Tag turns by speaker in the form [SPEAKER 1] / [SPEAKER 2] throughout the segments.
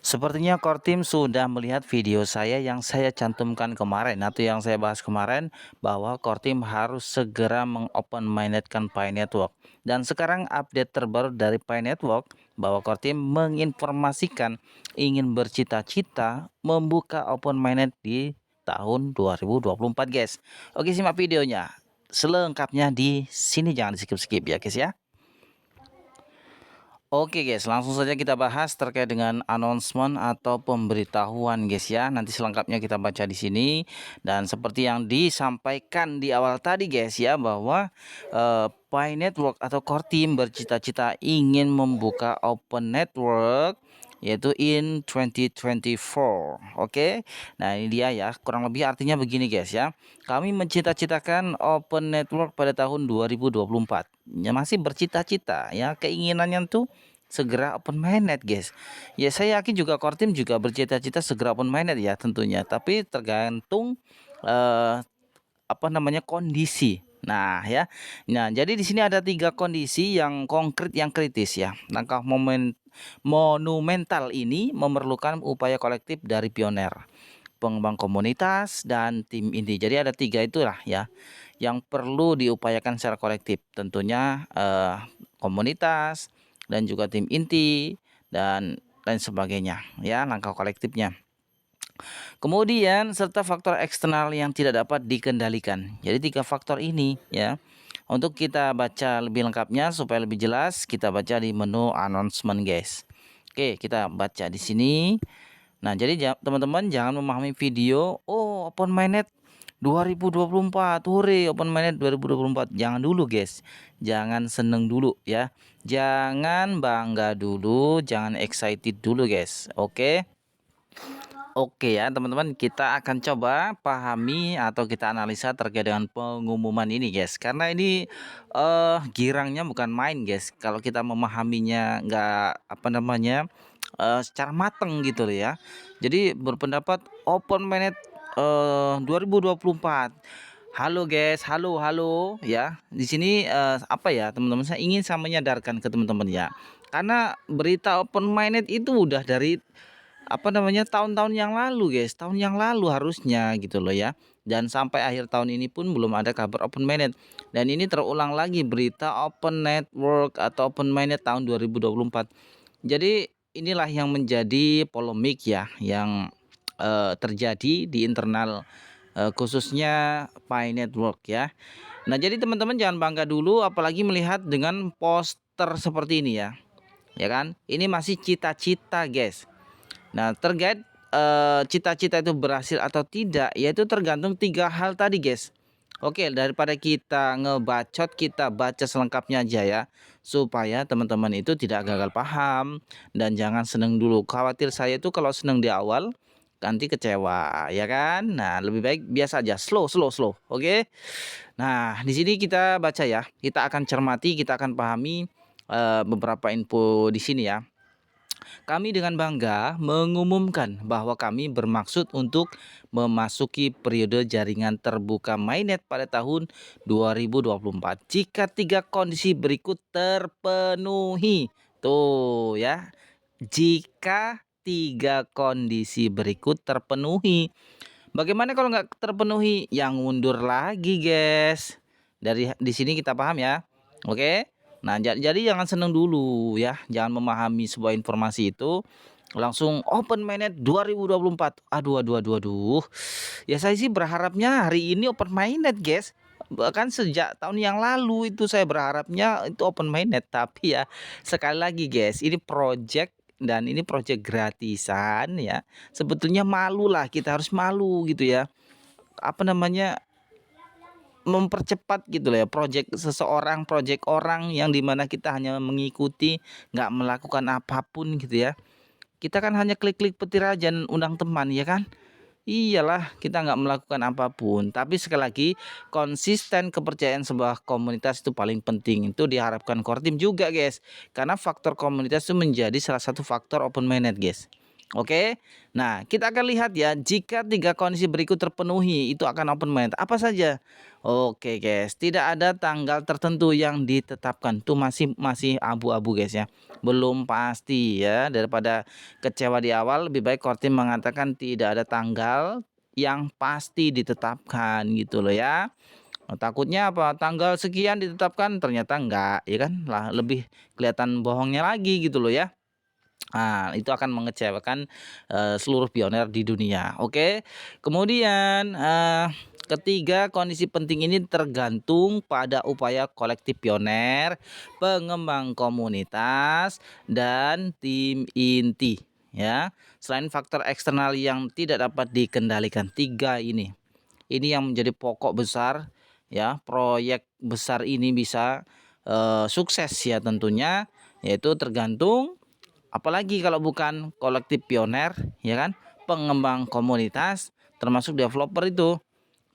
[SPEAKER 1] Sepertinya core team sudah melihat video saya yang saya cantumkan kemarin atau yang saya bahas kemarin bahwa core team harus segera mengopen mindedkan Pi Network. Dan sekarang update terbaru dari Pi Network bahwa core team menginformasikan ingin bercita-cita membuka open minded di tahun 2024 guys. Oke, simak videonya. Selengkapnya di sini, jangan di skip-skip ya guys ya. Oke guys, langsung saja kita bahas terkait dengan announcement atau pemberitahuan guys ya. Nanti selengkapnya kita baca di sini, dan seperti yang disampaikan di awal tadi guys ya, bahwa Pi Network atau Core Team bercita-cita ingin membuka open network yaitu in 2024. Oke. Nah, ini dia ya. Kurang lebih artinya begini guys ya. Kami mencita-citakan open network pada tahun 2024. Ya, masih bercita-cita ya, keinginannya tuh segera open mainnet guys. Ya, saya yakin juga core team juga bercita-cita segera open mainnet ya tentunya, tapi tergantung eh, apa namanya, kondisi. Nah ya, nah jadi di sini ada tiga kondisi yang konkret yang kritis ya. Langkah monumental ini memerlukan upaya kolektif dari pioner, pengembang komunitas, dan tim inti. Jadi ada tiga itulah ya yang perlu diupayakan secara kolektif. Tentunya komunitas dan juga tim inti dan lain sebagainya ya, langkah kolektifnya. Kemudian serta faktor eksternal yang tidak dapat dikendalikan. Jadi tiga faktor ini ya. Untuk kita baca lebih lengkapnya supaya lebih jelas, kita baca di menu announcement guys. Oke, kita baca di sini. Nah, jadi teman-teman jangan memahami video, oh open mainnet 2024, hore open mainnet 2024. Jangan dulu guys, jangan seneng dulu ya. Jangan bangga dulu, jangan excited dulu guys. Oke. Oke ya teman-teman, kita akan coba pahami atau kita analisa terkait dengan pengumuman ini guys. Karena ini girangnya bukan main guys. Kalau kita memahaminya nggak apa namanya secara mateng gitu loh ya. Jadi berpendapat open mainnet 2024. Halo guys, halo halo ya. Di sini apa ya teman-teman, saya menyadarkan ke teman-teman ya. Karena berita open mainnet itu udah dari apa namanya, tahun-tahun yang lalu guys, tahun yang lalu harusnya gitu loh ya, dan sampai akhir tahun ini pun belum ada kabar open mainnet, dan ini terulang lagi berita open network atau open mainnet tahun 2024. Jadi inilah yang menjadi polemik ya, yang terjadi di internal khususnya Pi Network ya. Nah, jadi teman-teman jangan bangga dulu apalagi melihat dengan poster seperti ini ya kan, ini masih cita-cita guys. Nah, terkait cita-cita itu berhasil atau tidak, yaitu tergantung tiga hal tadi, guys. Oke, daripada kita ngebacot, kita baca selengkapnya aja ya, supaya teman-teman itu tidak gagal paham dan jangan seneng dulu. Khawatir saya itu kalau seneng di awal nanti kecewa, ya kan? Nah, lebih baik biasa aja, slow, slow, slow. Oke. Nah, di sini kita baca ya, kita akan cermati, kita akan pahami beberapa info di sini ya. Kami dengan bangga mengumumkan bahwa kami bermaksud untuk memasuki periode jaringan terbuka mainnet pada tahun 2024 jika tiga kondisi berikut terpenuhi. Tuh ya, jika tiga kondisi berikut terpenuhi. Bagaimana kalau nggak terpenuhi? Yang mundur lagi, guys. Dari di sini kita paham ya. Oke. Nah, jadi jangan seneng dulu ya. Jangan memahami sebuah informasi itu langsung open mainnet 2024. Aduh, aduh, aduh, aduh. Ya saya sih berharapnya hari ini open mainnet, guys. Bahkan sejak tahun yang lalu itu saya berharapnya itu open mainnet, tapi ya sekali lagi guys, ini project dan ini project gratisan ya. Sebetulnya malu lah, kita harus malu gitu ya. Apa namanya, mempercepat gitu loh ya, project seseorang, project orang yang dimana kita hanya mengikuti, nggak melakukan apapun gitu ya. Kita kan hanya klik-klik petir aja dan undang teman ya kan. Iyalah, kita nggak melakukan apapun. Tapi sekali lagi, konsisten kepercayaan sebuah komunitas itu paling penting. Itu diharapkan core team juga, guys. Karena faktor komunitas itu menjadi salah satu faktor open mainnet, guys. Oke. Nah, kita akan lihat ya, jika 3 kondisi berikut terpenuhi, itu akan open mind. Apa saja? Oke, guys, tidak ada tanggal tertentu yang ditetapkan. Itu masih masih abu-abu, guys, ya. Belum pasti ya. Daripada kecewa di awal, lebih baik core team mengatakan tidak ada tanggal yang pasti ditetapkan gitu loh ya. Takutnya apa? Tanggal sekian ditetapkan ternyata enggak, ya kan? Lah lebih kelihatan bohongnya lagi gitu loh ya. Nah, itu akan mengecewakan, seluruh pioner di dunia, oke. Kemudian, ketiga kondisi penting ini tergantung pada upaya kolektif pioner, pengembang komunitas, dan tim inti, ya. Selain faktor eksternal yang tidak dapat dikendalikan, 3 ini yang menjadi pokok besar, ya, proyek besar ini bisa, sukses ya tentunya, yaitu tergantung. Apalagi kalau bukan kolektif pioner, ya kan, pengembang komunitas, termasuk developer itu,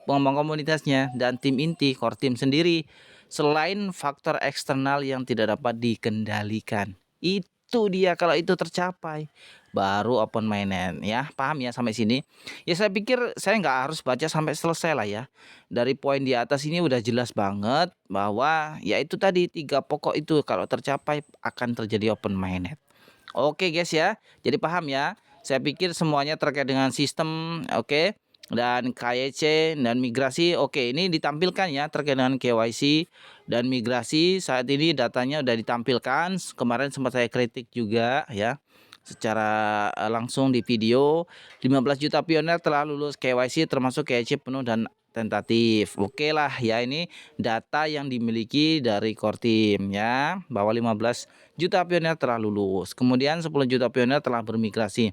[SPEAKER 1] pengembang komunitasnya, dan tim inti, core team sendiri, selain faktor eksternal yang tidak dapat dikendalikan. Itu dia, kalau itu tercapai, baru open minded ya, paham ya sampai sini? Ya saya pikir saya nggak harus baca sampai selesai lah ya. Dari poin di atas ini udah jelas banget bahwa ya itu tadi 3 pokok itu kalau tercapai akan terjadi open minded. Oke guys ya, jadi paham ya. Saya pikir semuanya terkait dengan sistem, oke, dan KYC dan migrasi. Oke, ini ditampilkan ya terkait dengan KYC dan migrasi. Saat ini datanya udah ditampilkan. Kemarin sempat saya kritik juga ya secara langsung di video. 15 juta pioner telah lulus KYC termasuk KYC penuh dan tentatif. Oke lah ya, ini data yang dimiliki dari core team ya, bahwa 15 juta pioner telah lulus. Kemudian 10 juta pioner telah bermigrasi.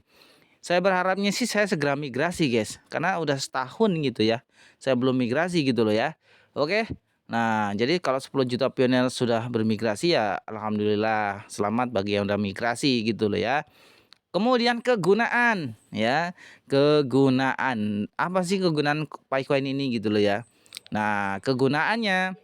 [SPEAKER 1] Saya berharapnya sih saya segera migrasi guys, karena udah setahun gitu ya. Saya belum migrasi gitu loh ya. Oke. Nah, jadi kalau 10 juta pioner sudah bermigrasi ya alhamdulillah, selamat bagi yang udah migrasi gitu loh ya. Kemudian kegunaan ya, kegunaan. Apa sih kegunaan Picoin ini gitu loh ya. Nah, kegunaannya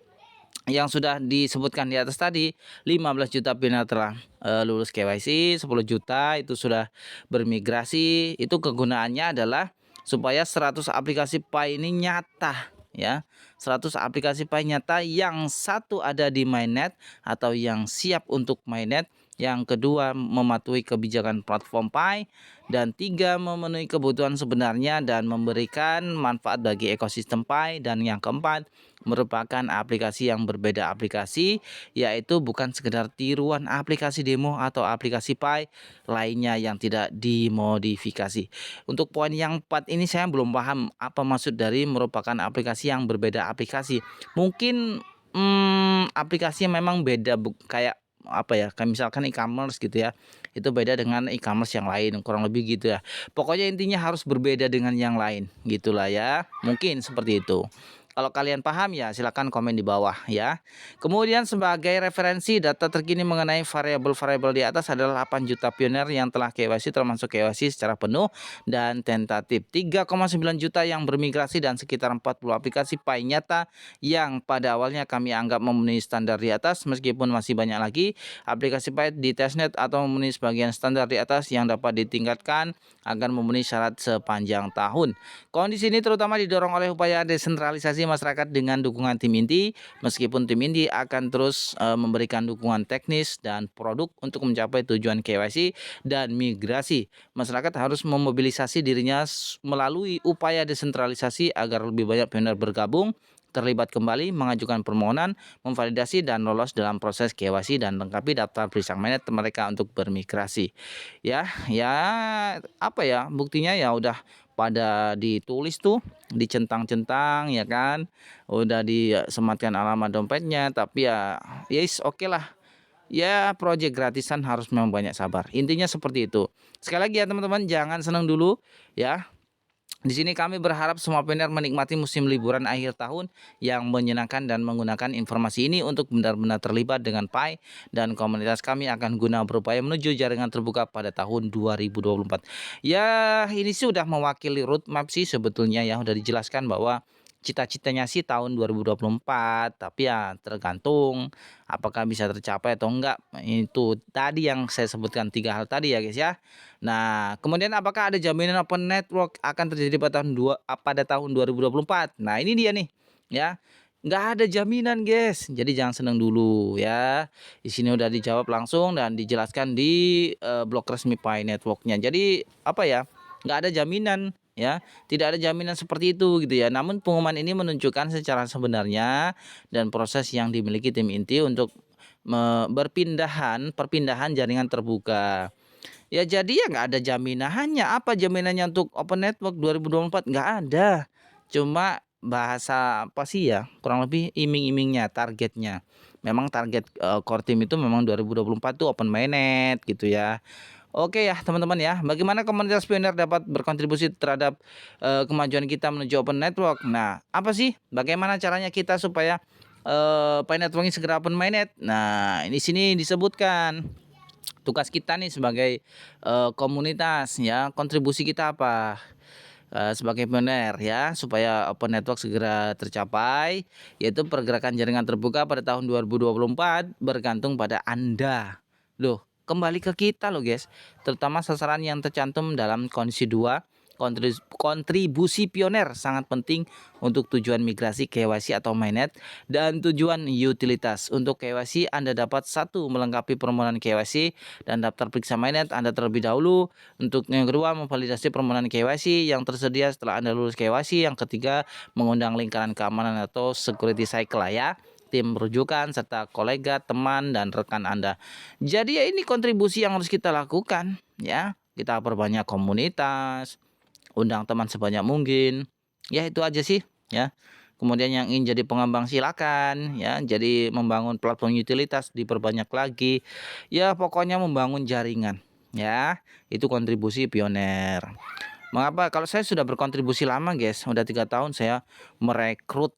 [SPEAKER 1] yang sudah disebutkan di atas tadi, 15 juta pioner telah lulus KYC, 10 juta itu sudah bermigrasi. Itu kegunaannya adalah supaya 100 aplikasi Pi ini nyata ya. 100 aplikasi Pi nyata, yang satu ada di mainnet atau yang siap untuk mainnet, yang kedua mematuhi kebijakan platform Pi, dan tiga memenuhi kebutuhan sebenarnya dan memberikan manfaat bagi ekosistem Pi, dan yang keempat merupakan aplikasi yang berbeda aplikasi, yaitu bukan sekedar tiruan aplikasi demo atau aplikasi Pi lainnya yang tidak dimodifikasi. Untuk poin yang 4 ini saya belum paham apa maksud dari merupakan aplikasi yang berbeda aplikasi. Mungkin aplikasi yang memang beda, kayak apa ya, kayak misalkan e-commerce gitu ya, itu beda dengan e-commerce yang lain, kurang lebih gitu ya. Pokoknya intinya harus berbeda dengan yang lain gitulah ya, mungkin seperti itu. Kalau kalian paham ya silakan komen di bawah ya. Kemudian sebagai referensi, data terkini mengenai variabel-variabel di atas adalah 8 juta pioner yang telah KYC termasuk KYC secara penuh dan tentatif, 3,9 juta yang bermigrasi, dan sekitar 40 aplikasi Pi nyata yang pada awalnya kami anggap memenuhi standar di atas, meskipun masih banyak lagi aplikasi Pi di testnet atau memenuhi sebagian standar di atas yang dapat ditingkatkan agar memenuhi syarat sepanjang tahun. Kondisi ini terutama didorong oleh upaya desentralisasi masyarakat dengan dukungan tim inti, meskipun tim inti akan terus memberikan dukungan teknis dan produk untuk mencapai tujuan KYC dan migrasi. Masyarakat harus memobilisasi dirinya melalui upaya desentralisasi agar lebih banyak pioner bergabung, terlibat kembali, mengajukan permohonan, memvalidasi dan lolos dalam proses KYC, dan lengkapi daftar perisang mainnet mereka untuk bermigrasi. Ya, ya apa ya, buktinya ya udah pada ditulis tuh, dicentang-centang ya kan, udah disematkan alamat dompetnya, tapi ya yes oke lah. Ya project gratisan harus memang banyak sabar. Intinya seperti itu. Sekali lagi ya teman-teman, jangan senang dulu ya. Di sini kami berharap semua pioner menikmati musim liburan akhir tahun yang menyenangkan dan menggunakan informasi ini untuk benar-benar terlibat dengan Pi, dan komunitas kami akan guna berupaya menuju jaringan terbuka pada tahun 2024. Ya, ini sih udah mewakili roadmap sih sebetulnya ya, udah dijelaskan bahwa cita-citanya sih tahun 2024, tapi ya tergantung apakah bisa tercapai atau enggak. Itu tadi yang saya sebutkan 3 hal tadi ya, guys, ya. Nah, kemudian apakah ada jaminan open network akan terjadi pada tahun 2024? Nah, ini dia nih, ya. Nggak ada jaminan, guys. Jadi jangan senang dulu ya. Di sini udah dijawab langsung dan dijelaskan di blog resmi Pi Network-nya. Jadi apa ya? Nggak ada jaminan ya. Tidak ada jaminan seperti itu gitu ya. Namun pengumuman ini menunjukkan secara sebenarnya dan proses yang dimiliki tim inti untuk perpindahan jaringan terbuka. Ya jadi ya nggak ada jaminannya. Apa jaminannya untuk Open Network 2024? Nggak ada. Cuma bahasa apa sih ya? Kurang lebih iming-imingnya, targetnya. Memang target core team itu memang 2024 tuh open mainnet gitu ya. Oke ya teman-teman ya. Bagaimana komunitas pioner dapat berkontribusi terhadap kemajuan kita menuju open network? Nah, apa sih? Bagaimana caranya kita supaya Pi Network ini segera open mainnet? Nah, ini sini disebutkan tugas kita nih sebagai komunitas ya, kontribusi kita apa sebagai pioner ya, supaya open network segera tercapai, yaitu pergerakan jaringan terbuka pada tahun 2024 bergantung pada Anda. Loh, kembali ke kita loh guys, terutama sasaran yang tercantum dalam kondisi 2. Kontribusi pioner sangat penting untuk tujuan migrasi KYC atau mainnet dan tujuan utilitas. Untuk KYC Anda dapat melengkapi permohonan KYC dan daftar periksa mainnet Anda terlebih dahulu. Untuk yang kedua, memvalidasi permohonan KYC yang tersedia setelah Anda lulus KYC. Yang ketiga, mengundang lingkaran keamanan atau security cycle lah ya, tim rujukan serta kolega, teman dan rekan Anda. Jadi ya ini kontribusi yang harus kita lakukan ya. Kita perbanyak komunitas, undang teman sebanyak mungkin. Ya itu aja sih ya. Kemudian yang ingin jadi pengembang silakan ya. Jadi membangun platform utilitas diperbanyak lagi. Ya pokoknya membangun jaringan ya. Itu kontribusi pioner. Mengapa? Kalau saya sudah berkontribusi lama, guys. Udah 3 tahun saya merekrut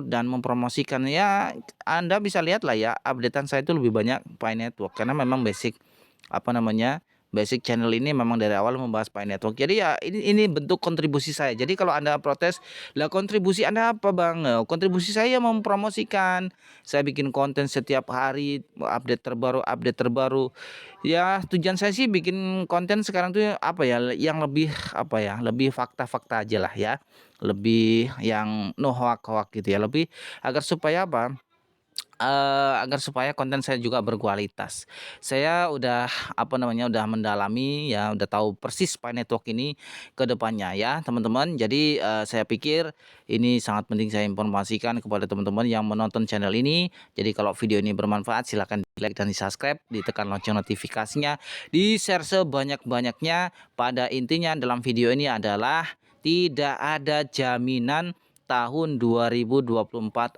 [SPEAKER 1] dan mempromosikan. Ya, Anda bisa lihat lah ya, updatean saya itu lebih banyak Pi Network karena memang basic channel ini memang dari awal membahas Pi Network. Jadi ya ini bentuk kontribusi saya. Jadi kalau Anda protes, lah kontribusi Anda apa Bang? Kontribusi saya mempromosikan. Saya bikin konten setiap hari, update terbaru. Ya tujuan saya sih bikin konten sekarang tuh apa ya, yang lebih apa ya, lebih fakta-fakta aja lah ya. Lebih yang no hoak-hoak gitu ya. Lebih agar supaya apa? Agar supaya konten saya juga berkualitas. Saya udah mendalami ya, udah tahu persis Pi Network ini ke depannya ya, teman-teman. Jadi, saya pikir ini sangat penting saya informasikan kepada teman-teman yang menonton channel ini. Jadi kalau video ini bermanfaat silahkan di-like dan di-subscribe, ditekan lonceng notifikasinya, di-share sebanyak-banyaknya. Pada intinya dalam video ini adalah tidak ada jaminan tahun 2024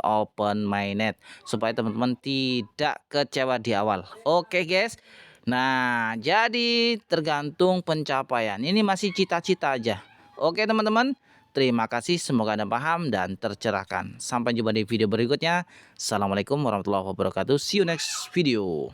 [SPEAKER 1] open mainnet supaya teman-teman tidak kecewa di awal. Oke guys. Nah, jadi tergantung pencapaian. Ini masih cita-cita aja. Oke teman-teman. Terima kasih, semoga Anda paham dan tercerahkan. Sampai jumpa di video berikutnya. Assalamualaikum warahmatullahi wabarakatuh. See you next video.